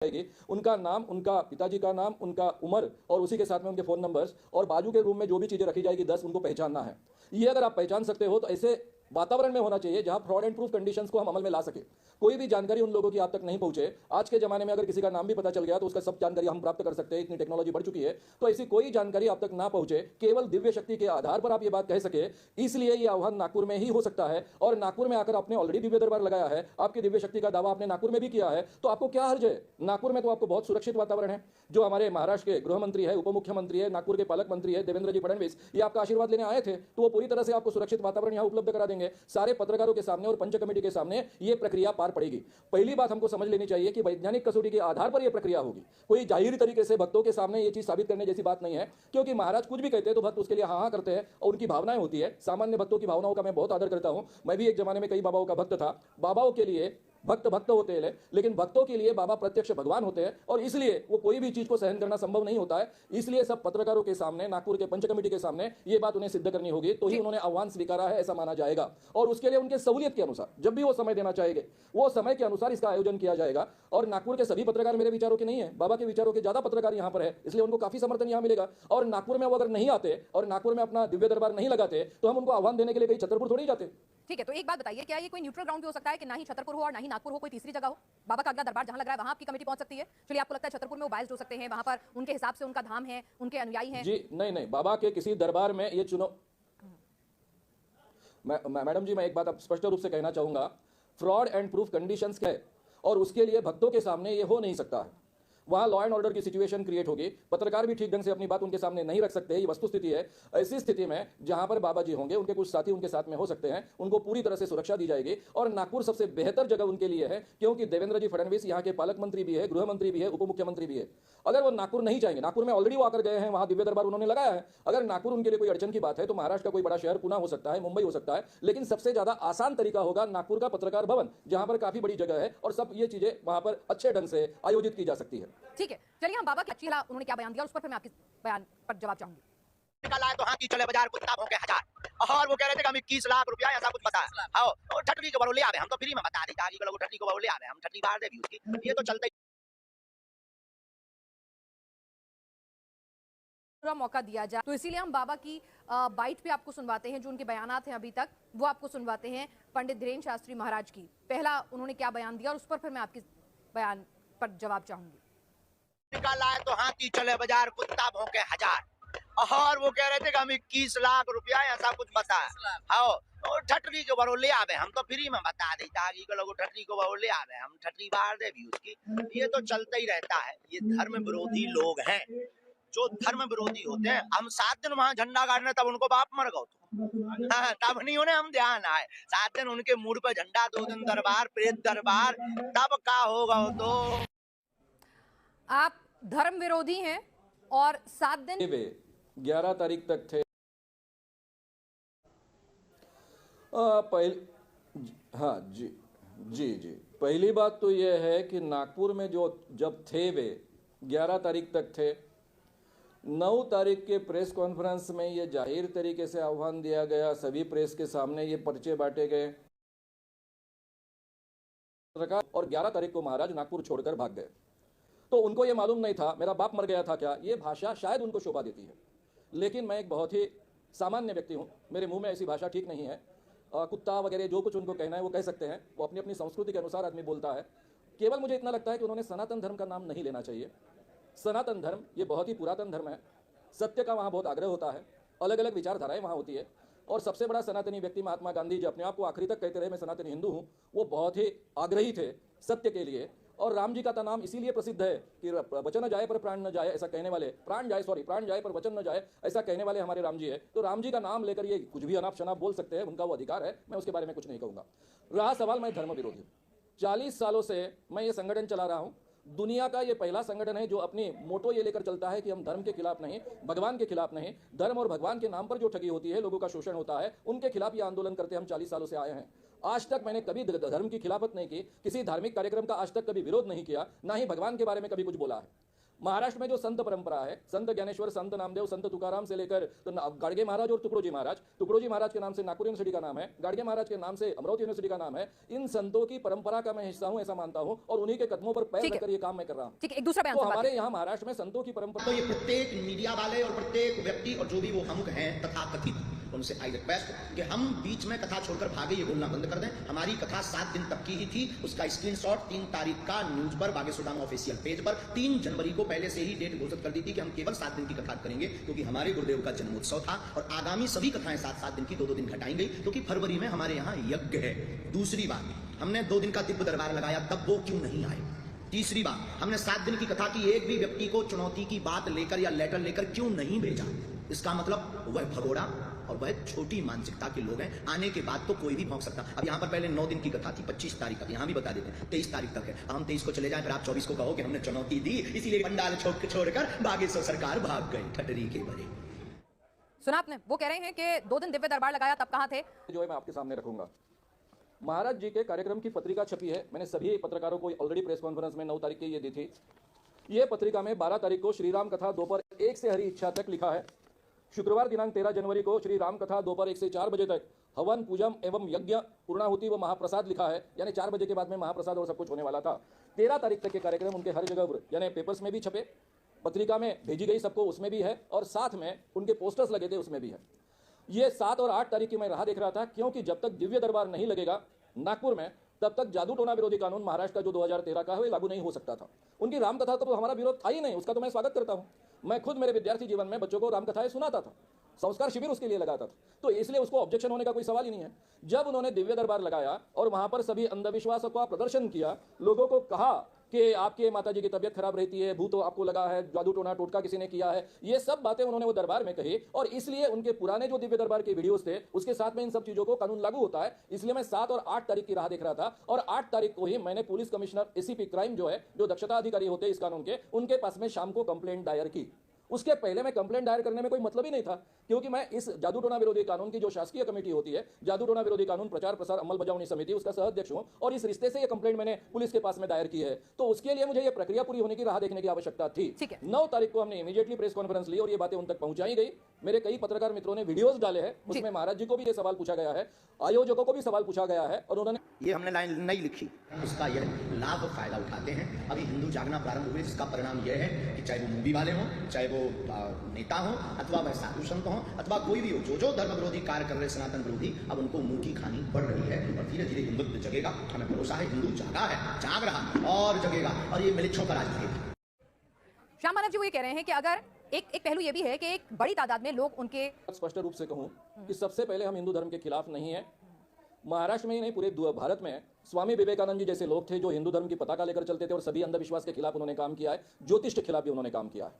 जाएगी, उनका नाम, उनका पिताजी का नाम, उनका उम्र और उसी के साथ में उनके फ़ोन नंबर्स और बाजू के रूम में जो भी चीज़ें रखी जाएगी 10 उनको पहचानना है। ये अगर आप पहचान सकते हो तो ऐसे वातावरण में होना चाहिए जहां फ्रॉड एंड प्रूफ कंडीशंस को हम अमल में ला सके। कोई भी जानकारी उन लोगों की आप तक नहीं पहुंचे। आज के जमाने में अगर किसी का नाम भी पता चल गया तो उसका सब जानकारी हम प्राप्त कर सकते हैं, इतनी टेक्नोलॉजी बढ़ चुकी है। तो ऐसी कोई जानकारी आप तक ना पहुंचे, केवल दिव्य शक्ति के आधार पर आप ये बात कह सके, इसलिए ये आह्वान नागपुर में ही हो सकता है। और नागपुर में आकर आपने ऑलरेडी दिव्य दरबार लगाया है, आपकी दिव्य शक्ति का दावा आपने नागपुर में भी किया है, तो आपको क्या हर्ज है? नागपुर में तो आपको बहुत सुरक्षित वातावरण है। जो हमारे महाराष्ट्र के गृह मंत्री है, उप मुख्यमंत्री है, नागपुर के पालक मंत्री है देवेंद्र जी फडणवीस, ये आपका आशीर्वाद लेने आए थे, तो वो पूरी तरह से आपको सुरक्षित वातावरण यहाँ उपलब्ध करा देंगे। सारे पत्रकारों के सामने और पंच कमेटी के सामने ये प्रक्रिया पार पड़ेगी। पहली बात हमको समझ लेनी चाहिए कि वैज्ञानिक कसौटी के आधार पर यह प्रक्रिया होगी। कोई जाहिर तरीके से भक्तों के सामने ये चीज साबित करने जैसी बात नहीं है, क्योंकि महाराज कुछ भी कहते हैं तो भक्त उसके लिए हाँ हाँ करते हैं और उनकी भावनाएं होती है। सामान्य भक्तों की भावनाओं का मैं बहुत आदर करता हूं। मैं भी एक जमाने में कई बाबाओं का भक्त था। बाबाओं के लिए भक्त भक्त होते हैं, लेकिन भक्तों के लिए बाबा प्रत्यक्ष भगवान होते हैं और इसलिए वो कोई भी चीज को सहन करना संभव नहीं होता है। इसलिए सब पत्रकारों के सामने, नागपुर के पंच कमेटी के सामने ये बात उन्हें सिद्ध करनी होगी, तो ही उन्होंने आह्वान स्वीकारा है ऐसा माना जाएगा। और उसके लिए उनके सहूलियत के अनुसार जब भी वो समय देना चाहेंगे, वो समय के अनुसार इसका आयोजन किया जाएगा। और नागपुर के सभी पत्रकार मेरे विचारों के नहीं है, बाबा के विचारों के ज्यादा पत्रकार यहाँ पर है, इसलिए उनको काफी समर्थन यहाँ मिलेगा। और नागपुर में वो अगर नहीं आते और नागपुर में अपना दिव्य दरबार नहीं लगाते तो हम उनको आह्वान देने के लिए कहीं छतरपुर थोड़ी जाते। ठीक है, तो एक बात बताइए, क्या ये कोई न्यूट्रल ग्राउंड भी हो सकता है कि ना ही छतरपुर हो और ना ही नागपुर हो, कोई तीसरी जगह हो? बाबा का अगला दरबार जहां लग रहा है वहां आपकी कमेटी पहुंच सकती है? चलिए, आपको लगता है छतरपुर में वो बायस्ड हो सकते हैं, वहां पर उनके हिसाब से उनका धाम है, उनके अनुयायी हैं? जी नहीं, बाबा के किसी दरबार में ये चुनो। मैडम जी, मैं एक बात अब स्पष्ट रूप से कहना चाहूंगा, फ्रॉड एंड प्रूफ कंडीशंस क्या है और उसके लिए भक्तों के सामने ये हो नहीं सकता है। वहां लॉ एंड ऑर्डर की सिचुएशन क्रिएट होगी, पत्रकार भी ठीक ढंग से अपनी बात उनके सामने नहीं रख सकते। ये वस्तुस्थिति है। ऐसी स्थिति में जहां पर बाबा जी होंगे, उनके कुछ साथी उनके साथ में हो सकते हैं, उनको पूरी तरह से सुरक्षा दी जाएगी। और नागपुर सबसे बेहतर जगह उनके लिए है, क्योंकि देवेंद्र जी फडणवीस यहाँ के पालक मंत्री भी है, गृह मंत्री भी है, उप मुख्यमंत्री भी है। अगर वो नागपुर नहीं जाएंगे, नागपुर में ऑलरेडी वो आकर गए हैं, वहां दिव्य दरबार उन्होंने लगाया है। अगर नागपुर उनके लिए कोई अड़चन की बात है तो महाराष्ट्र का कोई बड़ा शहर पुणे हो सकता है, मुंबई हो सकता है, लेकिन सबसे ज्यादा आसान तरीका होगा नागपुर का पत्रकार भवन, जहां पर काफी बड़ी जगह है और सब ये चीजें वहां पर अच्छे ढंग से आयोजित की जा सकती है। ठीक है, चलिए हम बाबा की अच्छी उन्होंने क्या बयान दिया उस पर फिर मैं आपके बयान पर जवाब चाहूंगी। निकल आए तो हाँ की चले बाजार कुत्ता भौंके हजार, और वो कह रहे थे कि हम 21 लाख रुपया ऐसा कुछ बता आओ और ठटरी के बरो ले आवे, हम तो फ्री में बता दी ताकि लोग ठटरी को बरो ले आवे, हम ठटरी बाहर दे भी उसकी, ये तो चलते पूरा मौका दिया जाए। तो इसीलिए हम बाबा की बाइट पे आपको सुनवाते हैं, जो उनके बयानात हैं अभी तक वो आपको सुनवाते हैं पंडित धीरेन्द्र शास्त्री महाराज की। पहला उन्होंने क्या बयान दिया और उस पर फिर मैं आपके बयान पर जवाब चाहूंगी। निकल आए तो हाँ की चले बाजार कुत्ता भौंके हजार, और वो कह रहे थे कि हम 21 लाख रुपया ऐसा कुछ बता आओ और ठटरी के बरो ले आवे, हम तो फ्री में बता दी ताकि लोग ठटरी को बरो ले आवे, हम ठटरी बाहर दे भी उसकी, ये तो चलता ही रहता है। ये धर्म विरोधी लोग हैं, जो धर्म विरोधी होते हैं। हम 7 दिन वहां झंडा गाड़ने, तब उनको बाप मर गौ तब नहीं उन्हें हम ध्यान आए। 7 दिन उनके मूड पे झंडा, 2 दिन दरबार, प्रेत दरबार, तब का होगा? तो आप धर्म विरोधी हैं और 7 दिन 11 तारीख तक थे। हाँ जी जी जी, पहली बात तो यह है कि नागपुर में जो जब थे वे 11 तारीख तक थे। 9 तारीख के प्रेस कॉन्फ्रेंस में ये जाहिर तरीके से आह्वान दिया गया, सभी प्रेस के सामने ये पर्चे बांटे गए और 11 तारीख को महाराज नागपुर छोड़कर भाग गए। तो उनको ये मालूम नहीं था मेरा बाप मर गया था क्या। ये भाषा शायद उनको शोभा देती है, लेकिन मैं एक बहुत ही सामान्य व्यक्ति हूँ, मेरे मुंह में ऐसी भाषा ठीक नहीं है। कुत्ता वगैरह जो कुछ उनको कहना है वो कह सकते हैं, वो अपनी अपनी संस्कृति के अनुसार आदमी बोलता है। केवल मुझे इतना लगता है कि उन्होंने सनातन धर्म का नाम नहीं लेना चाहिए। सनातन धर्म ये बहुत ही पुरातन धर्म है, सत्य का वहाँ बहुत आग्रह होता है, अलग अलग विचारधाराएं वहाँ होती है। और सबसे बड़ा सनातनी व्यक्ति महात्मा गांधी जी अपने आप को आखिरी तक कहते रहे मैं सनातनी हिंदू हूँ, वो बहुत ही आग्रही थे सत्य के लिए। और राम जी का तो नाम इसीलिए प्रसिद्ध है कि वचन जाए पर प्राण न जाए, ऐसा कहने वाले, प्राण जाए पर वचन न जाए, ऐसा कहने वाले हमारे राम जी है। तो राम जी का नाम लेकर ये कुछ भी अनाप शनाप बोल सकते हैं, उनका वो अधिकार है, मैं उसके बारे में कुछ नहीं कहूँगा। रहा सवाल, मैं धर्म विरोधी हूँ। 40 सालों से मैं ये संगठन चला रहा हूँ। दुनिया का ये पहला संगठन है जो अपनी मोटो ये लेकर चलता है कि हम धर्म के खिलाफ नहीं, भगवान के खिलाफ नहीं, धर्म और भगवान के नाम पर जो ठगी होती है, लोगों का शोषण होता है, उनके खिलाफ ये आंदोलन करते हम 40 सालों से आए हैं। आज तक मैंने कभी धर्म की खिलाफत नहीं की, किसी धार्मिक कार्यक्रम का आज तक कभी विरोध नहीं किया, ना ही भगवान के बारे में कभी कुछ बोला है। महाराष्ट्र में जो संत परंपरा है, संत ज्ञानेश्वर, संत नामदेव, संत तुकाराम से लेकर तो गाडगे महाराज और तुकडोजी महाराज के नाम से नागपुर यूनिवर्सिटी का नाम है, गाडगे महाराज के नाम से अमरावती यूनिवर्सिटी का नाम है। इन संतों की परंपरा का मैं हिस्सा हूं, ऐसा मानता हूं, और उन्हीं के कदमों पर पैर रखकर ये काम मैं कर रहा हूं। ठीक है, एक दूसरा बयान तो से बात हमारे यहाँ महाराष्ट्र में संतों की परंपरा, तो ये प्रत्येक मीडिया वाले और प्रत्येक व्यक्ति और जो भी वो हम हैं तथाकथित, उनसे आई रिक्वेस्ट कि हम बीच में कथा छोड़कर भागे ये बोलना बंद कर दें। हमारी कथा 7 दिन तक की ही थी, उसका स्क्रीनशॉट 3 तारीख का न्यूज पर बागेश्वर धाम ऑफिशियल पेज पर 3 जनवरी को पहले से ही डेट घोषित कर दी थी कि हम केवल 7 दिन की कथा करेंगे, क्योंकि हमारे गुरुदेव का जन्मोत्सव था और आगामी सभी कथाएं 7-7 दिन की 2-2 दिन घटाई गई, क्योंकि फरवरी में हमारे यहाँ यज्ञ है। दूसरी बात, हमने 2 दिन का दिव्य दरबार लगाया, तब वो क्यों नहीं आए। तीसरी बात, हमने 7 दिन की कथा की, एक भी व्यक्ति को चुनौती की बात लेकर या लेटर लेकर क्यों नहीं भेजा। इसका मतलब वह भगोड़ा और वह छोटी मानसिकता के लोग हैं। आने के बाद तो कोई भी भौंक सकता। अब यहाँ पर पहले 9 दिन की कथा थी, 25 तारीख तक, यहाँ भी बता देते हैं 23 तारीख तक है। अब हम 23 को चले जाएं, फिर आप 24 को कहो कि हमने चुनौती दी, इसीलिए पंडाल छोड़कर बागेश्वर सरकार भाग गई ठटरी के बड़े। सुना आपने, वो कह रहे हैं कि 2 दिन दिव्य दरबार लगाया, तब कहां थे? जो है मैं आपके सामने रखूंगा। महाराज जी के कार्यक्रम की पत्रिका छपी है, मैंने सभी पत्रकारों को ऑलरेडी प्रेस कॉन्फ्रेंस में 9 तारीख की ये दी थी। ये पत्रिका में 12 तारीख को श्री राम कथा दोपहर 1 से हरी इच्छा तक लिखा है। शुक्रवार दिनांक 13 जनवरी को श्री राम कथा दोपहर 1 से 4 बजे तक हवन, पूजन एवं यज्ञ, पूर्णाहुति व महाप्रसाद लिखा है, यानी 4 बजे के बाद में महाप्रसाद और सब कुछ होने वाला था। 13 तारीख तक के कार्यक्रम उनके हर जगह यानी पेपर्स में भी छपे, पत्रिका में भेजी गई सबको, उसमें भी है, और साथ में उनके पोस्टर्स लगे थे, उसमें भी है। ये 7 और 8 तारीख की मैं राह देख रहा था, क्योंकि जब तक दिव्य दरबार नहीं लगेगा नागपुर में, तब तक जादू टोना विरोधी कानून महाराष्ट्र का जो 2013 का है वो लागू नहीं हो सकता था। उनकी रामकथा का तो हमारा विरोध था ही नहीं, उसका तो मैं स्वागत करता हूं। मैं खुद मेरे विद्यार्थी जीवन में बच्चों को रामकथाएं सुनाता था, संस्कार शिविर उसके लिए लगाता था, तो इसलिए उसको ऑब्जेक्शन होने का कोई सवाल ही नहीं है। जब उन्होंने दिव्य दरबार लगाया और वहां पर सभी अंधविश्वासों का प्रदर्शन किया, लोगों को कहा कि आपके माताजी की तबीयत खराब रहती है, भूत आपको लगा है, जादू टोना टोटका किसी ने किया है, ये सब बातें उन्होंने वो दरबार में कही, और इसलिए उनके पुराने जो दिव्य दरबार के वीडियोस थे उसके साथ में इन सब चीजों को कानून लागू होता है। इसलिए मैं 7 और 8 तारीख की राह देख रहा था, और 8 तारीख को ही मैंने पुलिस कमिश्नर एसीपी क्राइम जो है, जो दक्षता अधिकारी होते हैं इस कानून के, उनके पास में शाम को कंप्लेंट दायर की। उसके पहले मैं कंप्लेंट दायर करने में कोई मतलब ही नहीं था, क्योंकि मैं इस जादू टोना विरोधी कानून की जो शासकीय कमेटी होती है, जादू टोना विरोधी कानून प्रचार प्रसार अंमलबजावनी समिति, उसका सह अध्यक्ष हूं, और इस रिश्ते से ये कंप्लेंट मैंने पुलिस के पास में दायर की है। तो उसके लिए मुझे ये प्रक्रिया पूरी होने की राह देखने की आवश्यकता थी। 9 तारीख को हमने इमीडिएटली प्रेस कॉन्फ्रेंस ली और ये बातें उन तक पहुंचाई गई। मेरे कई पत्रकार मित्रों ने वीडियोस डाले हैं, उसमें महाराज जी को भी ये सवाल पूछा गया है, आयोजकों को भी सवाल पूछा गया है, और उन्होंने ये हमने लाइन नहीं लिखी, उसका यह लाभ फायदा उठाते हैं। अभी हिंदू जागना प्रारंभ हुए, जिसका परिणाम यह है कि चाहे वो मूवी वाले हों, चाहे वो नेता हो, अथवा वह साधु संत हो, अथवा कोई भी हो, जो धर्म विरोधी कार्य कर रहे सनातन विरोधी, अब उनको मुंह की खानी पड़ रही है, और धीरे धीरे हिंदुत्व जगेगा। हमें भरोसा है हिंदू जागा है, जाग रहा और जगेगा, और ये मिलिच्छों का राज रहेगा। श्याम मानव जी वो ये कह रहे हैं कि अगर एक पहलू ये भी है कि एक बड़ी तादाद में लोग उनके, स्पष्ट रूप से कहूं कि सबसे पहले हम हिंदू धर्म के खिलाफ नहीं है। महाराष्ट्र में ही नहीं, पूरे भारत में स्वामी विवेकानंद जी जैसे लोग थे जो हिंदू धर्म की पताका लेकर चलते थे, और सभी अंधविश्वास के खिलाफ उन्होंने काम किया है। ज्योतिष के खिलाफ भी उन्होंने काम किया है।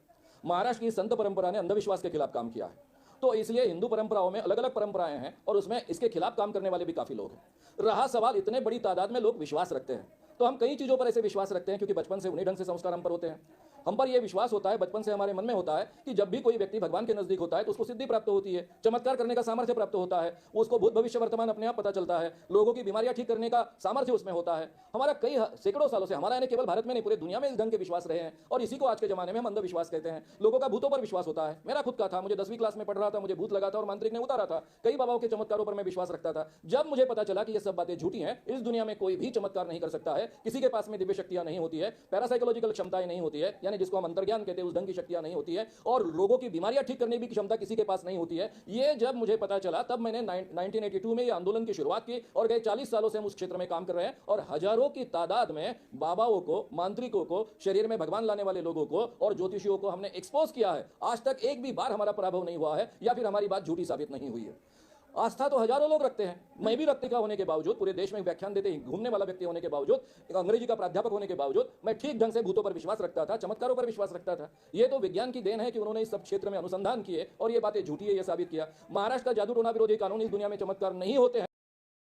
महाराष्ट्र की संत परंपरा ने अंधविश्वास के खिलाफ काम किया है। तो इसलिए हिंदू परंपराओं में अलग अलग परंपराएं हैं, और उसमें इसके खिलाफ काम करने वाले भी काफी लोग हैं। रहा सवाल, इतने बड़ी तादाद में लोग विश्वास रखते हैं, तो हम कई चीजों पर ऐसे विश्वास रखते हैं क्योंकि बचपन से उन्हीं ढंग से संस्कार हम पर होते हैं। हम पर यह विश्वास होता है, बचपन से हमारे मन में होता है कि जब भी कोई व्यक्ति भगवान के नजदीक होता है तो उसको सिद्धि प्राप्त होती है, चमत्कार करने का सामर्थ्य प्राप्त होता है, उसको भूत भविष्य वर्तमान अपने आप पता चलता है, लोगों की बीमारियां ठीक करने का सामर्थ्य उसमें होता है। हमारा कई सैकड़ों सालों से, हमारा यानी केवल भारत में नहीं पूरे दुनिया में इस ढंग के विश्वास रहे हैं, और इसी को आज के जमाने में हम अंधविश्वास कहते हैं। लोगों का भूतों पर विश्वास होता है। मेरा खुद का था, मुझे 10वीं क्लास में पढ़ रहा था, मुझे भूत लगा था और मांत्रिक ने उतारा था। कई बाबाओं के चमत्कारों पर मैं विश्वास रखता था। जब मुझे पता चला कि ये सब बातें झूठी हैं, इस दुनिया में कोई भी चमत्कार नहीं कर सकता है, किसी के पास में दिव्य शक्तियां नहीं होती है, पैरासाइकोलॉजिकल क्षमताएं नहीं होती है, यानी जिसको हम अंतर्ज्ञान कहते हैं, उस ढंग की शक्तियां नहीं होती है, और लोगों की बीमारियां ठीक करने की क्षमता किसी के पास नहीं होती है। ये जब मुझे पता चला, तब मैंने 1982 में ये आंदोलन की शुरुआत की, और गए 40 सालों से हम उस क्षेत्र में काम कर रहे हैं, और हजारों की तादाद में बाबाओं को, मांत्रिकों को, शरीर में भगवान लाने वाले लोगों को और ज्योतिषियों को हमने एक्सपोज किया है। आज तक एक भी बार हमारा पराभव नहीं हुआ है, या फिर हमारी बात झूठी साबित नहीं हुई है। आस्था तो हजारों लोग रखते हैं, मैं भी व्यक्ति का होने के बावजूद, पूरे देश में व्याख्यान देते घूमने वाला व्यक्ति होने के बावजूद, एक अंग्रेजी का प्राध्यापक होने के बावजूद, मैं ठीक ढंग से भूतों पर विश्वास रखता था, चमत्कारों पर विश्वास रखता था। ये तो विज्ञान की देन है कि उन्होंने इस सब क्षेत्र में अनुसंधान किए और ये बातें झूठी है ये साबित किया। महाराष्ट्र का जादू टोना विरोधी कानून, इस दुनिया में चमत्कार नहीं होते हैं।